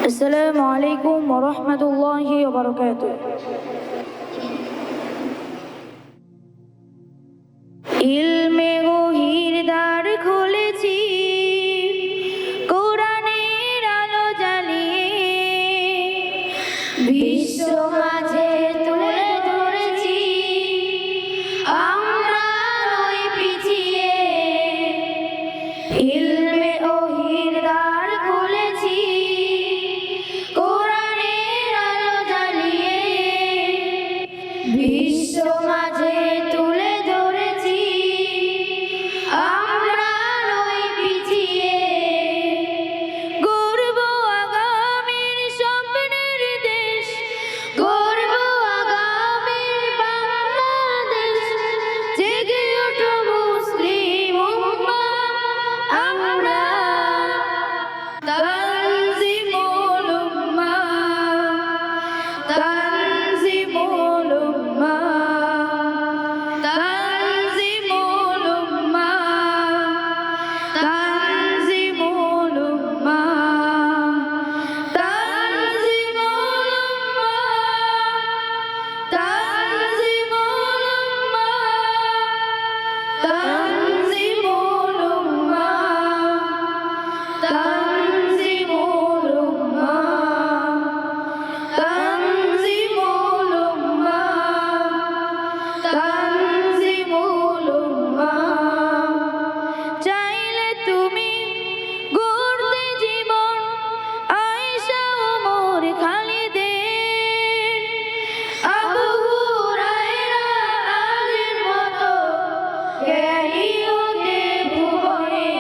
আসসালামু আলাইকুম ওয়া রাহমাতুল্লাহি ওয়া বারাকাতুহু। ইলমে গহির দ্বার খুলেছি, কোরআনের আলো জ্বালিয়ে বিশ্ব মাঝে তুলে ধরেছি আমরা নই পিছিয়ে। ইলমে গহির দ্বার খুলেছি, কোরআনের আলো জ্বালিয়ে বিশ্ব মাঝে তুলে ধরেছি আমরা নই পিছিয়ে। গর্ব আগামীর স্বপ্নের দেশ, গর্ব আগামীর বাংলাদেশ। জেগে ওঠো মুসলিম উম্মাহ, আমরা তানজিমুল উম্মাহ, তানজিমুল উম্মাহ, তানজিমুল উম্মাহ, তানজিমুল উম্মাহ, তানজিমুল উম্মাহ, তানজিমুল উম্মাহ, তানজিমুল উম্মাহ, তানজিমুল উম্মাহ, তানজিমুল উম্মাহ, তানজিমুল উম্মাহ। চাইলে তুমি গড়তে জীবন আয়েশা ওমর খালিদের, আবু হুরায়রা আলীর মতো জ্ঞানী হতে ভুবনে।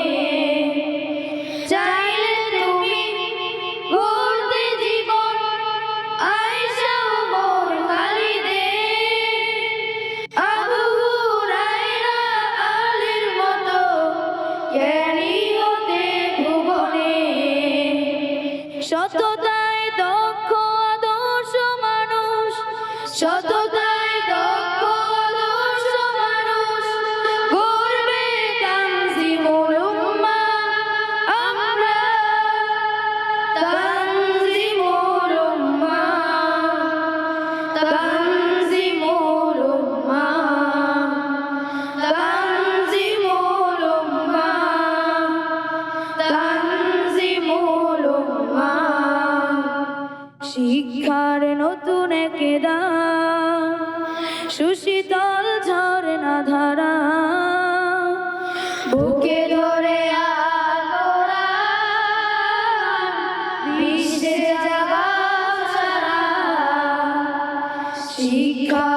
চাইলে তুমি গড়তে জীবন আয়েশা ওমর খালিদের, আবু হুরায়রা আলীর মতো জ্ঞানী হতে ভুবনে। সততায় দক্ষ আদর্শ মানুষ, সততায় দক্ষ আদর্শ মানুষ গড়বে তানজিমুল উম্মাহ, আমরা তানজিমুল উম্মাহ, তানজিমুল উম্মাহ, তানজিমুল উম্মাহ, তানজিমুল উম্মাহ। শিক্ষার নতুন এক দান, সুশীতল ঝরনা ধারা, বুকে ধরে কোরআন বিশ্বে জাগাও সারা। শিক্ষা